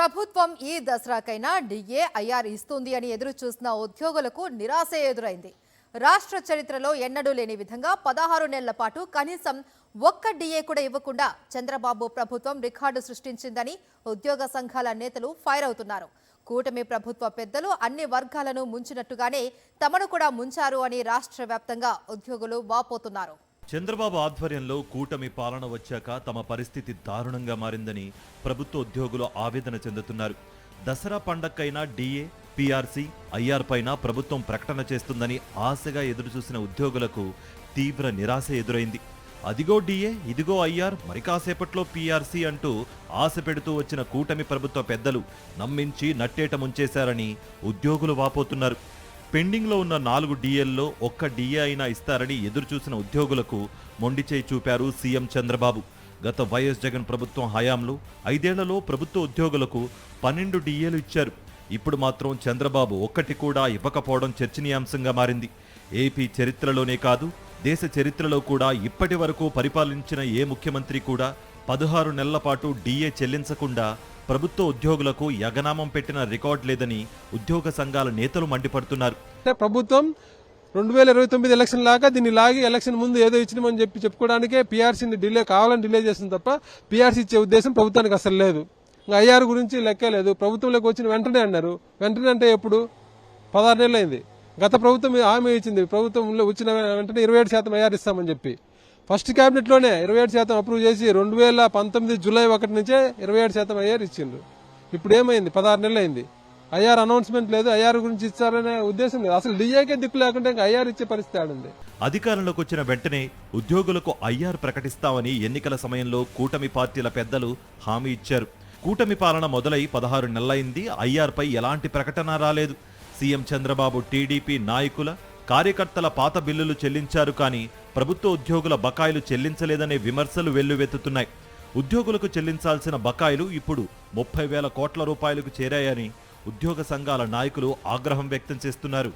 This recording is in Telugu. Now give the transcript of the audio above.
ప్రభుత్వం ఈ దసరాకైనా డిఏ ఐఆర్ ఇస్తుంది అని ఎదురు చూసిన ఉద్యోగులకు నిరాశ ఎదురైంది. రాష్ట్ర చరిత్రలో ఎన్నడూ లేని విధంగా 16 నెలల పాటు కనీసం ఒక్క డిఏ కూడా ఇవ్వకుండా చంద్రబాబు ప్రభుత్వం రికార్డు సృష్టించిందని ఉద్యోగ సంఘాల నేతలు ఫైర్ అవుతున్నారు. కూటమి ప్రభుత్వ పెద్దలు అన్ని వర్గాలను ముంచినట్టుగానే తమను కూడా ముంచారు అని రాష్ట్ర వ్యాప్తంగా ఉద్యోగులు వాపోతున్నారు. చంద్రబాబు ఆధ్వర్యంలో కూటమి పాలన వచ్చాక తమ పరిస్థితి దారుణంగా మారిందని ప్రభుత్వ ఉద్యోగులు ఆవేదన చెందుతున్నారు. దసరా పండక్కైనా డిఏ, పీఆర్సీ, ఐఆర్ పైన ప్రభుత్వం ప్రకటన చేస్తుందని ఆశగా ఎదురుచూసిన ఉద్యోగులకు తీవ్ర నిరాశ ఎదురైంది. అదిగో డిఏ, ఇదిగో ఐఆర్, మరి కాసేపట్లో పీఆర్సీ అంటూ ఆశ పెడుతూ వచ్చిన కూటమి ప్రభుత్వ పెద్దలు నమ్మించి నట్టేట ముంచేశారని ఉద్యోగులు వాపోతున్నారు. పెండింగ్లో ఉన్న 4 డిఏల్లో ఒక్క డిఏ అయినా ఇస్తారని ఎదురుచూసిన ఉద్యోగులకు మొండిచేయి చూపారు సీఎం చంద్రబాబు. గత వైఎస్ జగన్ ప్రభుత్వం హయాంలో 5 ఏళ్లలో ప్రభుత్వ ఉద్యోగులకు 12 డిఏలు ఇచ్చారు. ఇప్పుడు మాత్రం చంద్రబాబు ఒక్కటి కూడా ఇవ్వకపోవడం చర్చనీయాంశంగా మారింది. ఏపీ చరిత్రలోనే కాదు, దేశ చరిత్రలో కూడా ఇప్పటి వరకు పరిపాలించిన ఏ ముఖ్యమంత్రి కూడా 16 నెలల పాటు డిఏ చెల్లించకుండా ప్రభుత్వ ఉద్యోగులకు యగనామం పెట్టిన రికార్డు లేదని ఉద్యోగ సంఘాల నేతలు మండిపడుతున్నారు. ప్రభుత్వం 2029 ఎలక్షన్ లాగా దీన్ని లాగి ఎలక్షన్ ముందు ఏదో ఇచ్చినామని చెప్పుకోవడానికే పీఆర్సీని కావాలని డిలే చేస్తుంది తప్ప పీఆర్సీ ఇచ్చే ఉద్దేశం ప్రభుత్వానికి అసలు లేదు. ఇంకా ఐఆర్ గురించి లెక్కే లేదు. ప్రభుత్వంలోకి వచ్చిన వెంటనే అన్నారు. వెంటనే అంటే ఎప్పుడు 16 నెలలు అయింది. గత ప్రభుత్వం హామీ ఇచ్చింది, ప్రభుత్వంలో వచ్చిన వెంటనే 27% ఐఆర్ ఇస్తామని చెప్పి ఫస్ట్ క్యాబినెట్ లోనే 27% అప్రూవ్ చేసి 2019 జూలై 1 నుంచే 27% ఐఆర్ ఇచ్చిండ్రు. ఇప్పుడు ఏమైంది? 16 నెలలు అయింది. ఐఆర్ అనౌన్స్మెంట్ లేదు, ఐఆర్ గురించి ఇచ్చారనే ఉద్దేశం లేదు. అసలు డిఏకే దిక్కు లేకుండా ఇంకా ఐఆర్ ఇచ్చే పరిస్థితి ఆడింది. అధికారంలోకి వచ్చిన వెంటనే ఉద్యోగులకు ఐఆర్ ప్రకటిస్తామని ఎన్నికల సమయంలో కూటమి పార్టీల పెద్దలు హామీ ఇచ్చారు. కూటమి పాలన మొదలై 16 నెలలైంది. ఐఆర్ పై ఎలాంటి ప్రకటన రాలేదు. సీఎం చంద్రబాబు టీడీపీ నాయకుల, కార్యకర్తల పాత బిల్లులు చెల్లించారు, కానీ ప్రభుత్వ ఉద్యోగుల బకాయిలు చెల్లించలేదనే విమర్శలు వెల్లువెత్తుతున్నాయి. ఉద్యోగులకు చెల్లించాల్సిన బకాయిలు ఇప్పుడు 30,000 కోట్ల రూపాయలకు చేరాయని ఉద్యోగ సంఘాల నాయకులు ఆగ్రహం వ్యక్తం చేస్తున్నారు.